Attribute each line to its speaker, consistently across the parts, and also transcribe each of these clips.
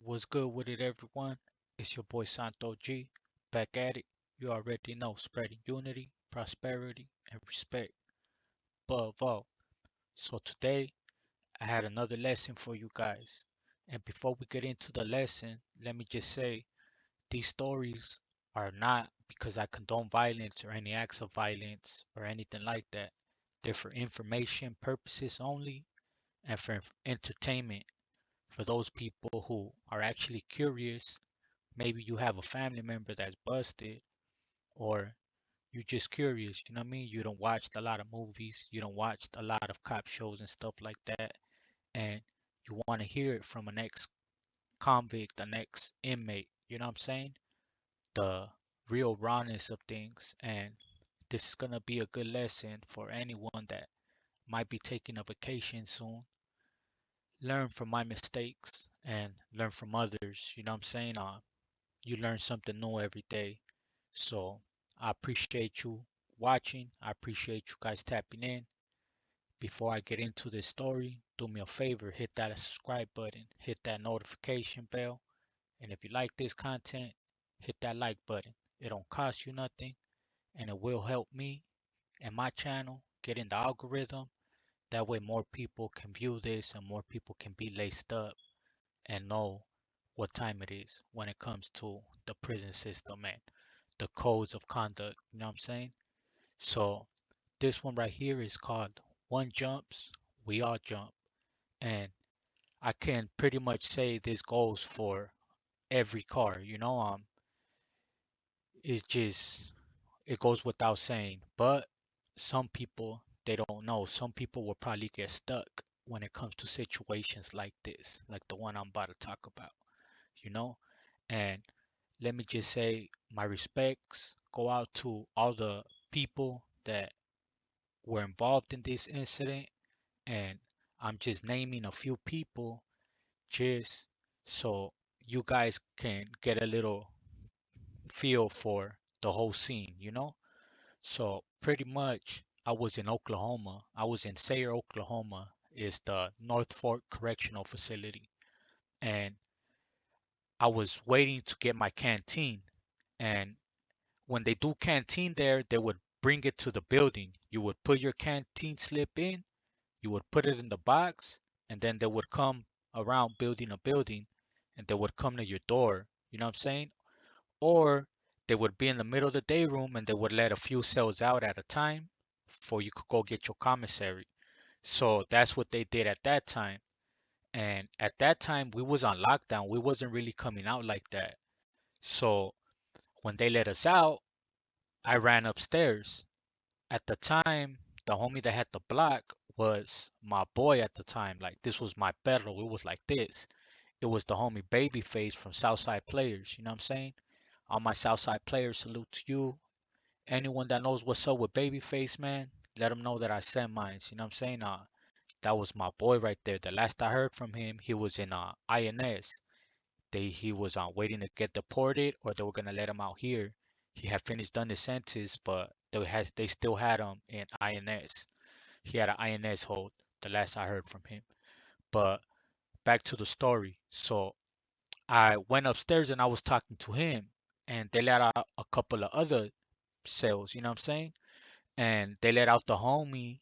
Speaker 1: What's good with it, everyone? It's your boy Santo G, back at it. You already know, spreading unity, prosperity, and respect above all. So today, I had another lesson for you guys. And before we get into the lesson, let me just say these stories are not because I condone violence or any acts of violence or anything like that. They're for information purposes only and for entertainment for those people who are actually curious. Maybe you have a family member that's busted, or you're just curious, you know what I mean? You don't watch a lot of movies, you don't watch a lot of cop shows and stuff like that, and you want to hear it from an ex-convict, an ex-inmate, you know what I'm saying? The real rawness of things, and this is gonna be a good lesson for anyone that might be taking a vacation soon. Learn from my mistakes and learn from others, you know what I'm saying? You learn something new every day. So I appreciate you watching. I appreciate you guys tapping in. Before I get into this story, do me a favor, hit that subscribe button, hit that notification bell, and if you like this content, hit that like button. It don't cost you nothing, and it will help me and my channel get in the algorithm. That way more people can view this and more people can be laced up and know what time it is when it comes to the prison system and the codes of conduct. You know what I'm saying? So this one right here is called One Jumps, We All Jump. And I can pretty much say this goes for every car, it's just it goes without saying. But some people they don't know. Some people will probably get stuck when it comes to situations like this, like the one I'm about to talk about, you know? And let me just say my respects go out to all the people that were involved in this incident, and I'm just naming a few people just so you guys can get a little feel for the whole scene. So pretty much I was in Oklahoma. I was in Sayre, Oklahoma, is the North Fork Correctional Facility. And I was waiting to get my canteen. And when they do canteen there, they would bring it to the building. You would put your canteen slip in, you would put it in the box, and then they would come around building a building and they would come to your door. You know what I'm saying? Or they would be in the middle of the day room and they would let a few cells out at a time before you could go get your commissary. So that's what they did at that time. And at that time we was on lockdown. We wasn't really coming out like that. So when they let us out, I ran upstairs. At the time, the homie that had the block was my boy at the time. Like this was my perro. It was like this. It was the homie Babyface from Southside Players. You know what I'm saying? All my Southside players, salute to you. Anyone that knows what's up with Babyface, man, let them know that I sent mines. You know what I'm saying? That was my boy right there. The last I heard from him, he was in INS. He was waiting to get deported, or they were gonna let him out here. He had finished done his sentence, but they still had him in INS. He had an INS hold. The last I heard from him. But back to the story. So I went upstairs and I was talking to him, and they let out a couple of other cells. You know what I'm saying? And they let out the homie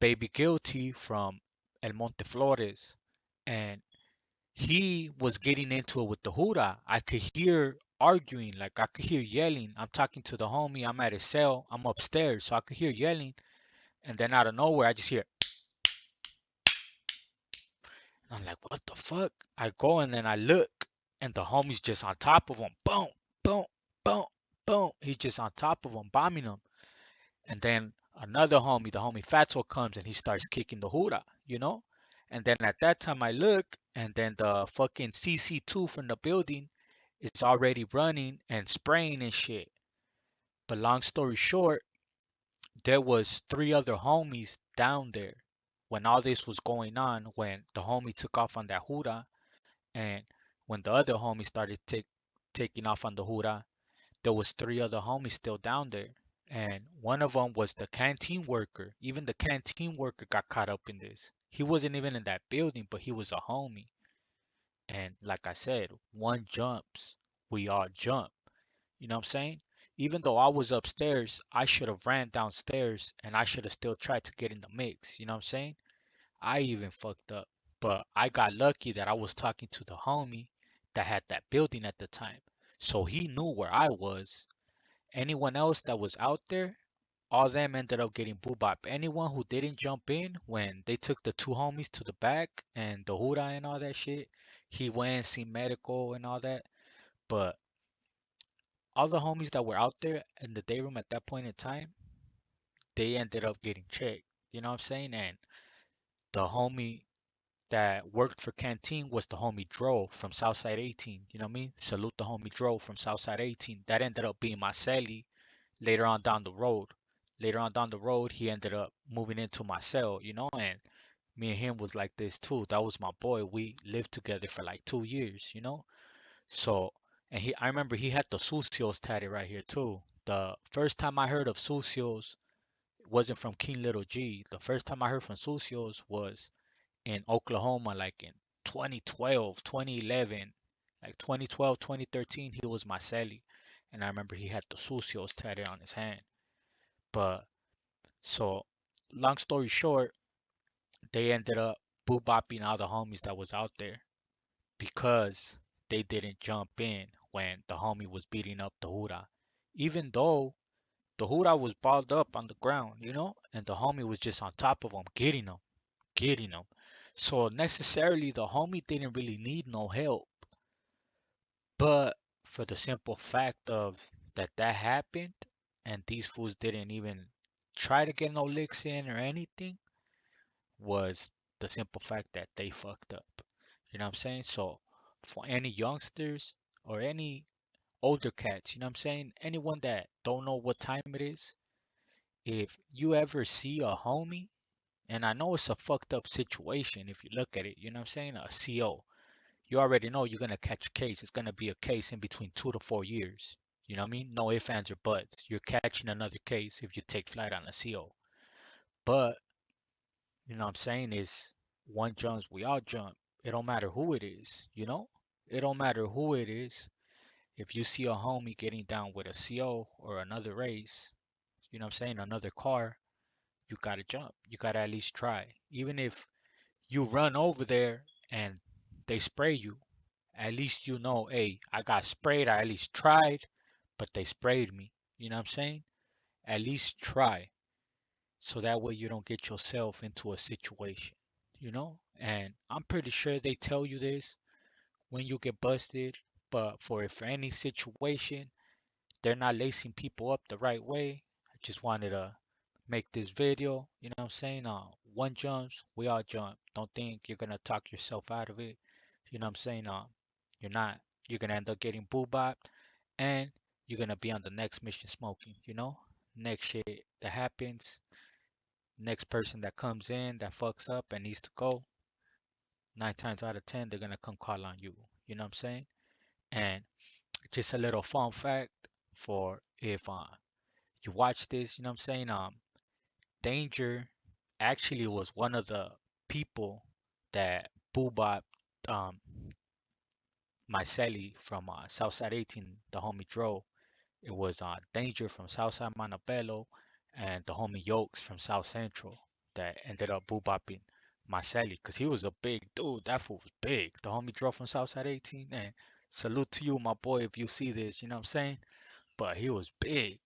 Speaker 1: Baby Guilty from El Monte Flores, and he was getting into it with the Hura. I could hear arguing, like I could hear yelling. I'm talking to the homie. I'm at his cell. I'm upstairs, so I could hear yelling. And then out of nowhere, I just hear. And I'm like, what the fuck? I go and then I look, and the homie's just on top of him. Boom, boom, boom, boom. He's just on top of him, bombing him. And then another homie, the homie Fatso, comes and he starts kicking the Hura. And then at that time I look, and then the fucking CC2 from the building is already running and spraying and shit. But long story short, there was three other homies down there when all this was going on, when the homie took off on that Hura, and when the other homie started taking off on the Hura, there was three other homies still down there. And one of them was the canteen worker. Even the canteen worker got caught up in this. He wasn't even in that building, but he was a homie. And like I said, one jumps, we all jump. You know what I'm saying? Even though I was upstairs, I should have ran downstairs and I should have still tried to get in the mix. You know what I'm saying? I even fucked up. But I got lucky that I was talking to the homie that had that building at the time. So he knew where I was. Anyone else that was out there, all them ended up getting boobop. Anyone who didn't jump in when they took the two homies to the back and the Hura and all that shit, he went and seen medical and all that. But all the homies that were out there in the day room at that point in time, they ended up getting checked. You know what I'm saying? And the homie that worked for Canteen was the homie Dro from Southside 18. You know what I mean? Salute the homie Dro from Southside 18. That ended up being my celly later on down the road. Later on down the road, he ended up moving into my cell, you know, and me and him was like this too. That was my boy. We lived together for like 2 years, you know. So, and I remember he had the Sucios tatted right here too. The first time I heard of Sucios wasn't from King Little G. The first time I heard from Sucios was in Oklahoma, like in 2012, 2011, like 2012, 2013. He was my celly, and I remember he had the Sucios tatted on his hand. But so, long story short, they ended up boop-bopping all the homies that was out there because they didn't jump in when the homie was beating up the Hura. Even though the Hura was balled up on the ground, you know, and the homie was just on top of him, getting him. So necessarily the homie didn't really need no help, but for the simple fact of that happened and these fools didn't even try to get no licks in or anything, was the simple fact that they fucked up. You know what I'm saying? So for any youngsters or any older cats, you know what I'm saying? Anyone that don't know what time it is, if you ever see a homie, and I know it's a fucked up situation if you look at it, you know what I'm saying? A CO, you already know you're gonna catch a case. It's gonna be a case in between 2 to 4 years. You know what I mean? No ifs, ands, or buts. You're catching another case if you take flight on a CO. But you know what I'm saying is one jumps, we all jump. It don't matter who it is, you know? It don't matter who it is. If you see a homie getting down with a CO or another race, you know what I'm saying, another car, you gotta jump. You gotta at least try. Even if you run over there and they spray you, at least you know, hey, I got sprayed. I at least tried, but they sprayed me. You know what I'm saying? At least try. So that way you don't get yourself into a situation, you know? And I'm pretty sure they tell you this when you get busted, but for any situation, they're not lacing people up the right way. I just wanted to make this video, you know what I'm saying? One jumps, we all jump. Don't think you're gonna talk yourself out of it. You know what I'm saying? You're not. You're gonna end up getting boo-bopped, and you're gonna be on the next mission smoking, you know? Next shit that happens, next person that comes in that fucks up and needs to go, 9 times out of 10, they're gonna come call on you. You know what I'm saying? And just a little fun fact for if you watch this, you know what I'm saying? Danger actually was one of the people that boobop um my celly from Southside 18, the homie Dro. It was Danger from Southside Montebello and the homie Yokes from South Central that ended up boobopping Marcelli because he was a big dude. That fool was big. The homie drove from Southside 18 and salute to you, my boy, if you see this, you know what I'm saying? But he was big.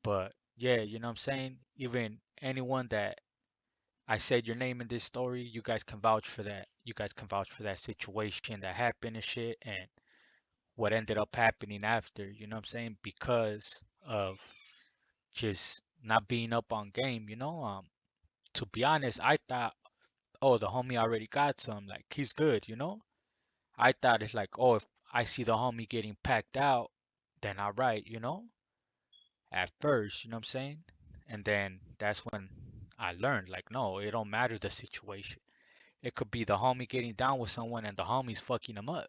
Speaker 1: But yeah, you know what I'm saying? Even anyone that I said your name in this story, you guys can vouch for that. You guys can vouch for that situation that happened and shit and what ended up happening after, you know what I'm saying? Because of just not being up on game, you know. To be honest, I thought, oh, the homie already got some, like he's good, you know. I thought it's like, oh, if I see the homie getting packed out, then all right, you know. At first, you know what I'm saying, and then that's when I learned, like, no, it don't matter the situation. It could be the homie getting down with someone and the homie's fucking him up.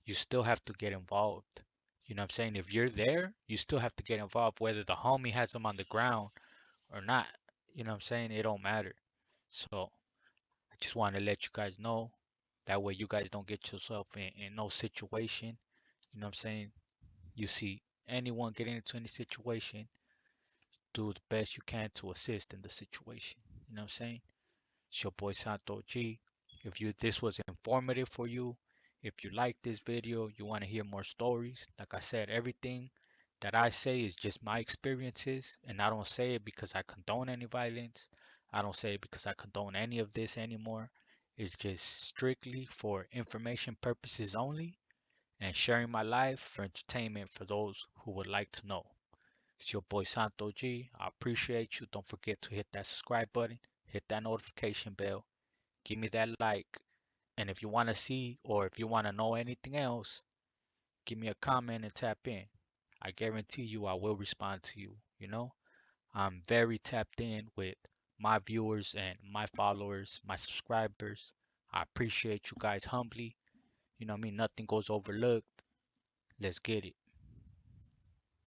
Speaker 1: You still have to get involved. You know what I'm saying? If you're there, you still have to get involved, whether the homie has them on the ground or not. You know what I'm saying? It don't matter. So I just want to let you guys know. That way you guys don't get yourself in no situation. You know what I'm saying? You see anyone getting into any situation, do the best you can to assist in the situation. You know what I'm saying? It's your boy Santo G. If you this was informative for you, if you like this video, you want to hear more stories, like I said, everything that I say is just my experiences, and I don't say it because I condone any violence. I don't say it because I condone any of this anymore. It's just strictly for information purposes only and sharing my life for entertainment for those who would like to know. It's your boy Santo G. I appreciate you. Don't forget to hit that subscribe button, hit that notification bell, give me that like. And if you want to see or if you want to know anything else, give me a comment and tap in. I guarantee you I will respond to you. You know, I'm very tapped in with my viewers and my followers, my subscribers. I appreciate you guys humbly. You know what I mean? Nothing goes overlooked. Let's get it.